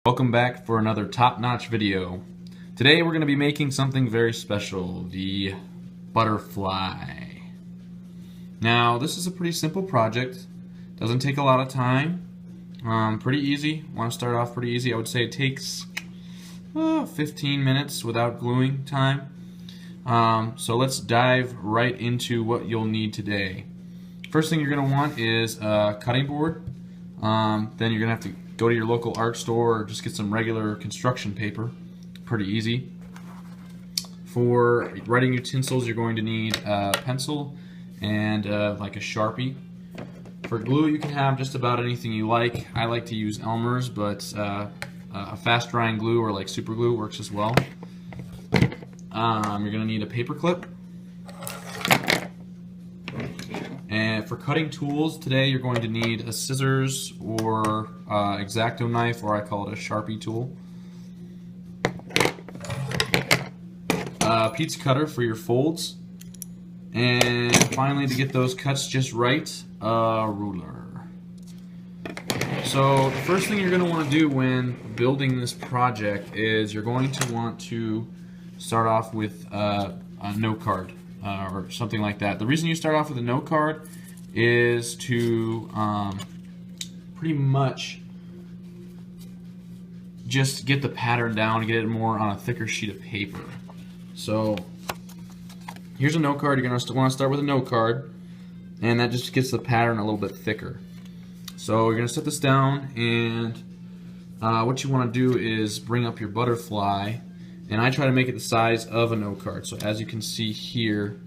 Welcome back for another top-notch video. Today we're going to be making something very special, the butterfly. Now this is a pretty simple project, doesn't take a lot of time, pretty easy. Want to start off pretty easy. I would say it takes 15 minutes without gluing time. So let's dive right into what you'll need today. First thing you're going to want is a cutting board. Then you're going to have to go to your local art store or just get some regular construction paper. Pretty easy. For writing utensils, you're going to need a pencil and like a Sharpie. For glue, you can have just about anything you like. I like to use Elmer's, but a fast drying glue or like super glue works as well. You're going to need a paper clip. And for cutting tools, today you're going to need a scissors or X-Acto knife, or I call it a Sharpie tool. A pizza cutter for your folds. And finally, to get those cuts just right, a ruler. So the first thing you're going to want to do when building this project is you're going to want to start off with a note card. Or something like that. The reason you start off with a note card is to pretty much just get the pattern down and get it more on a thicker sheet of paper. So here's a note card. You're going to want to start with a note card, and that just gets the pattern a little bit thicker. So you're going to set this down, and what you want to do is bring up your butterfly. And I try to make it the size of a note card. So as you can see here,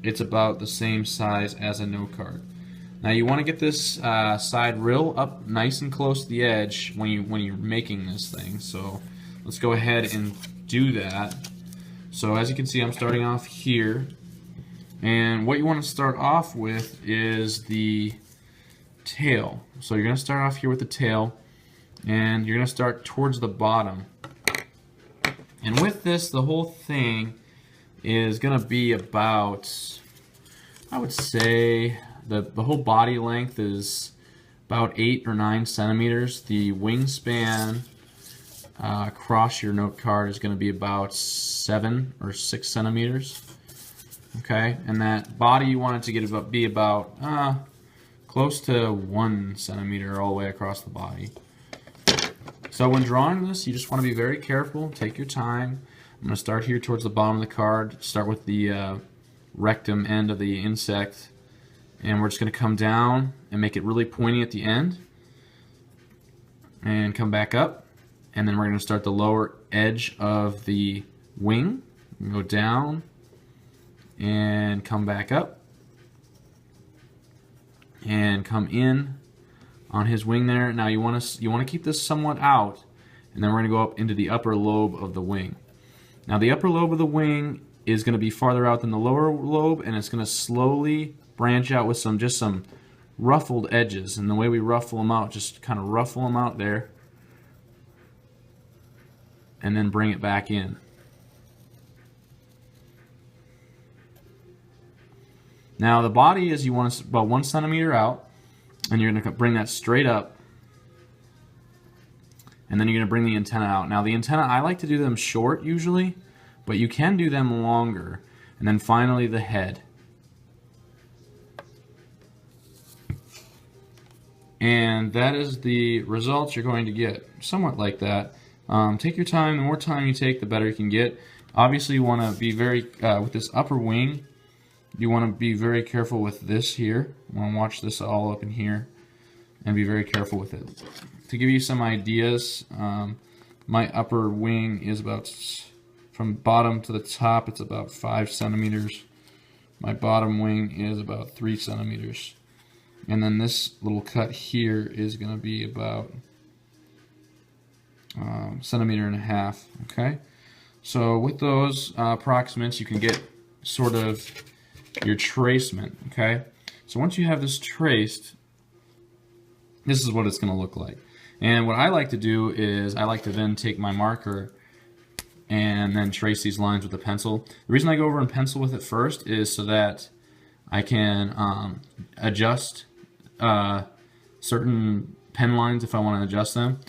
it's about the same size as a note card. Now you want to get this side real up nice and close to the edge when you're making this thing. So let's go ahead and do that. So as you can see, I'm starting off here. And what you want to start off with is the tail. So you're going to start off here with the tail, and you're going to start towards the bottom. And with this, the whole thing is going to be about, I would say, the whole body length is about 8 or 9 centimeters. The wingspan across your note card is going to be about 7 or 6 centimeters. Okay, and that body you want it to be about close to 1 centimeter all the way across the body. So when drawing this, you just want to be very careful, take your time. I'm going to start here towards the bottom of the card, start with the rectum end of the insect, and we're just going to come down and make it really pointy at the end, and come back up, and then we're going to start the lower edge of the wing, go down, and come back up, and come in on his wing there. Now you want to keep this somewhat out, and then we're going to go up into the upper lobe of the wing. Now the upper lobe of the wing is going to be farther out than the lower lobe, and it's going to slowly branch out with some ruffled edges. And the way we ruffle them out, just kind of ruffle them out there, and then bring it back in. Now the body is, you want about 1 centimeter out. And you're going to bring that straight up, and then you're going to bring the antenna out. Now the antenna, I like to do them short usually, but you can do them longer. And then finally the head. And that is the results you're going to get, somewhat like that. Take your time. The more time you take, the better you can get. Obviously you want to be very, with this upper wing, you want to be very careful with this here. You want to watch this all up in here and be very careful with it. To give you some ideas, my upper wing is about, from bottom to the top, it's about 5 centimeters. My bottom wing is about 3 centimeters. And then this little cut here is going to be about 1.5 centimeters. Okay? So with those approximates, you can get sort of your tracement. Okay, so once you have this traced, this is what it's going to look like. And what I like to do is I like to then take my marker and then trace these lines with a pencil. The reason I go over and pencil with it first is so that I can adjust certain pen lines if I want to adjust them.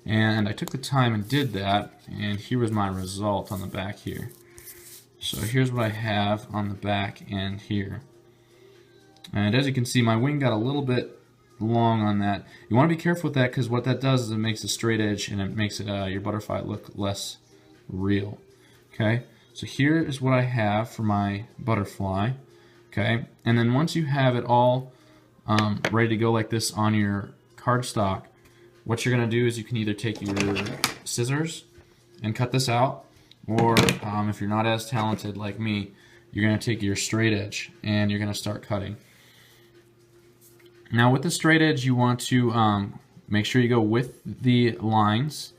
And I took the time and did that, and here was my result on the back here. So here's what I have on the back and here. And as you can see, my wing got a little bit long on that. You want to be careful with that, because what that does is it makes a straight edge and it makes your butterfly look less real. Okay, so here is what I have for my butterfly. Okay, and then once you have it all ready to go like this on your cardstock, what you're going to do is you can either take your scissors and cut this out, or if you're not as talented like me, you're going to take your straight edge and you're going to start cutting. Now with the straight edge, you want to make sure you go with the lines,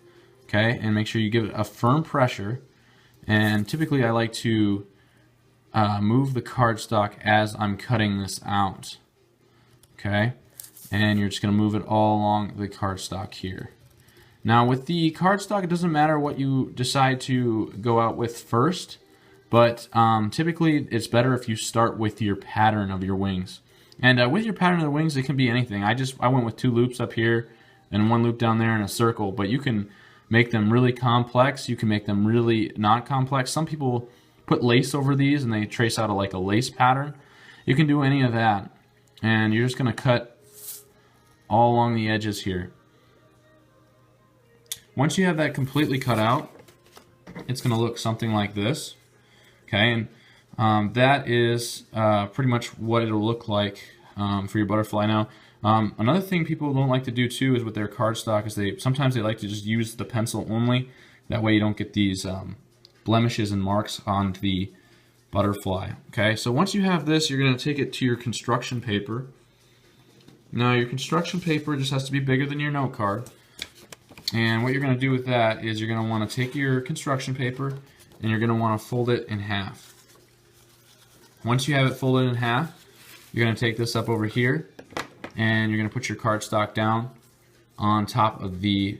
okay, and make sure you give it a firm pressure. And typically I like to move the cardstock as I'm cutting this out, okay, and you're just going to move it all along the cardstock here. Now with the cardstock, it doesn't matter what you decide to go out with first, but typically it's better if you start with your pattern of your wings. And with your pattern of the wings, it can be anything. I went with 2 loops up here and 1 loop down there in a circle, but you can make them really complex. You can make them really not complex. Some people put lace over these and they trace out like a lace pattern. You can do any of that, and you're just going to cut all along the edges here. Once you have that completely cut out, it's going to look something like this. Okay, and that is pretty much what it'll look like for your butterfly. Now, another thing people don't like to do too is with their cardstock is sometimes they like to just use the pencil only. That way you don't get these blemishes and marks on the butterfly. Okay, so once you have this, you're going to take it to your construction paper. Now your construction paper just has to be bigger than your note card. And what you're going to do with that is you're going to want to take your construction paper and you're going to want to fold it in half. Once you have it folded in half, you're going to take this up over here and you're going to put your cardstock down on top of the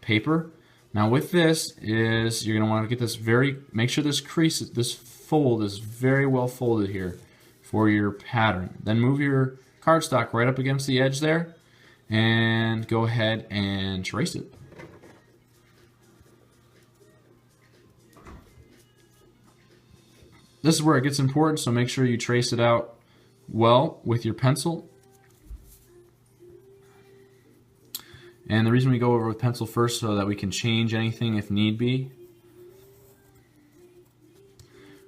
paper. Now with this is you're going to want to get this make sure this crease, this fold is very well folded here for your pattern. Then move your cardstock right up against the edge there and go ahead and trace it. This is where it gets important, so make sure you trace it out well with your pencil. And the reason we go over with pencil first so that we can change anything if need be.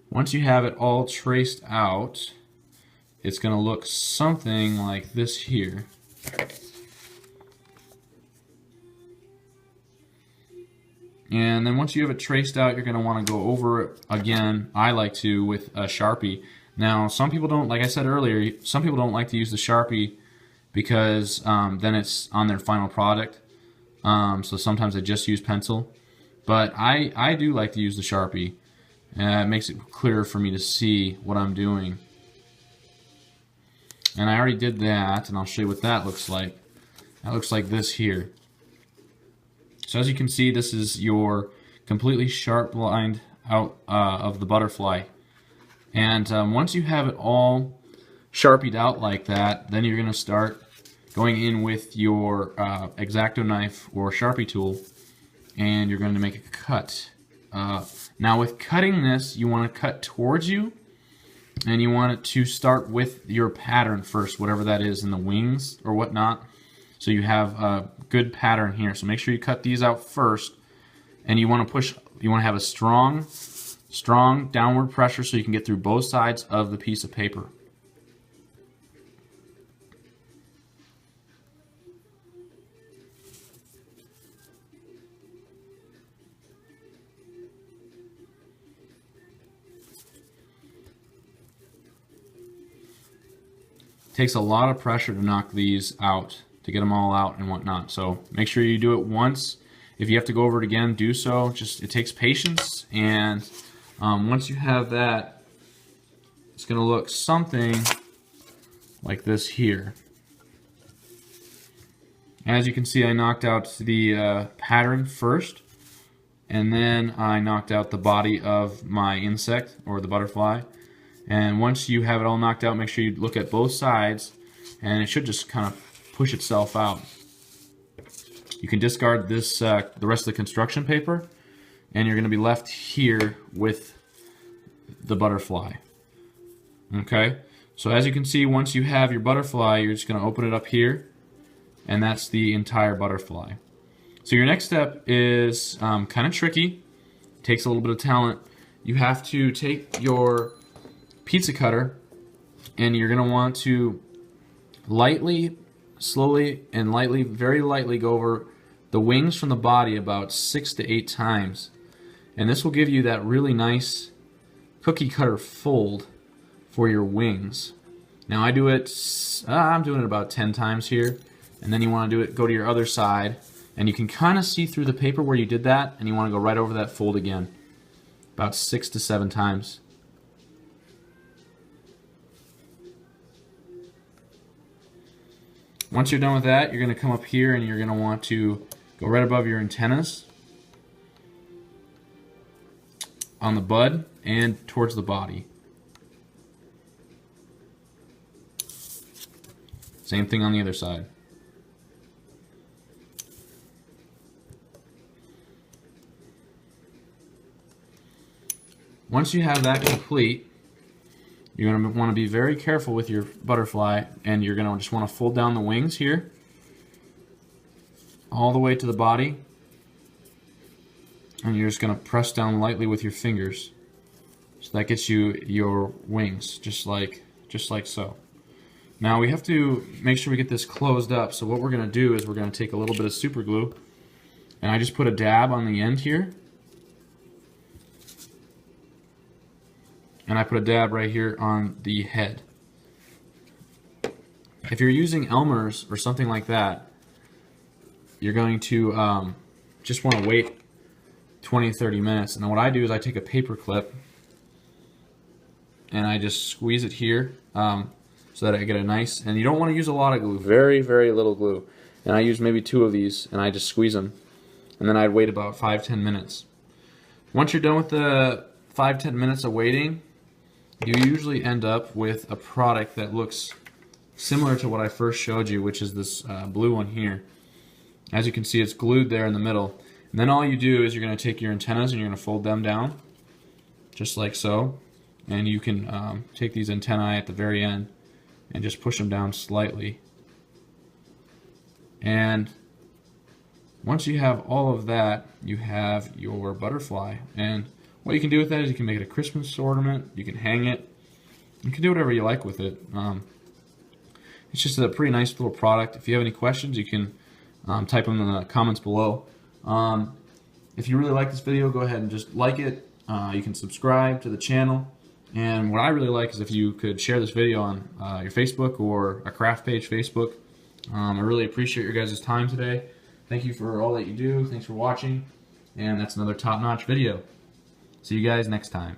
Once you have it all traced out, it's going to look something like this here. And then once you have it traced out, you're going to want to go over it again. I like to with a Sharpie. Now, some people don't, like I said earlier, some people don't like to use the Sharpie because then it's on their final product. So sometimes they just use pencil. But I do like to use the Sharpie. It makes it clearer for me to see what I'm doing. And I already did that, and I'll show you what that looks like. That looks like this here. So as you can see, this is your completely sharp line out of the butterfly. And once you have it all Sharpied out like that, then you're going to start going in with your X-Acto knife or Sharpie tool, and you're going to make a cut. Now with cutting this, you want to cut towards you, and you want it to start with your pattern first, whatever that is in the wings or whatnot. So you have a good pattern here. So make sure you cut these out first, and you want to push. You want to have a strong downward pressure so you can get through both sides of the piece of paper. It takes a lot of pressure to knock these out, to get them all out and whatnot. So make sure you do it once. If you have to go over it again, do so. It takes patience, and once you have that, it's going to look something like this here. As you can see, I knocked out the pattern first, and then I knocked out the body of my insect or the butterfly. And once you have it all knocked out, make sure you look at both sides, and it should just kind of push itself out. You can discard this, the rest of the construction paper, and you're going to be left here with the butterfly. Okay, so as you can see, once you have your butterfly, you're just going to open it up here, and that's the entire butterfly. So your next step is kind of tricky, takes a little bit of talent. You have to take your pizza cutter, and you're going to want to lightly, slowly, and lightly, very lightly go over the wings from the body about 6 to 8 times. And this will give you that really nice cookie cutter fold for your wings. Now I do it, I'm doing it about 10 times here. And then you want to do it, go to your other side, and you can kind of see through the paper where you did that, and you want to go right over that fold again. About 6 to 7 times. Once you're done with that, you're going to come up here and you're going to want to go right above your antennas on the bud and towards the body. Same thing on the other side. Once you have that complete, you're going to want to be very careful with your butterfly, and you're going to just want to fold down the wings here all the way to the body, and you're just going to press down lightly with your fingers. So that gets you your wings, just like so. Now we have to make sure we get this closed up, so what we're going to do is we're going to take a little bit of super glue, and I just put a dab on the end here. And I put a dab right here on the head. If you're using Elmer's or something like that, you're going to just want to wait 20-30 minutes. And then what I do is I take a paper clip and I just squeeze it here so that I get a nice, and you don't want to use a lot of glue, very, very little glue. And I use maybe 2 of these and I just squeeze them. And then I'd wait about 5-10 minutes. Once you're done with the 5-10 minutes of waiting, you usually end up with a product that looks similar to what I first showed you, which is this blue one here. As you can see, it's glued there in the middle. And then all you do is you're going to take your antennas and you're going to fold them down, just like so. And you can take these antennae at the very end and just push them down slightly. And once you have all of that, you have your butterfly. And what you can do with that is you can make it a Christmas ornament, you can hang it, you can do whatever you like with it. It's just a pretty nice little product. If you have any questions, you can type them in the comments below. If you really like this video, go ahead and just like it. You can subscribe to the channel. And what I really like is if you could share this video on your Facebook or a craft page Facebook. I really appreciate your guys' time today. Thank you for all that you do. Thanks for watching. And that's another top-notch video. See you guys next time.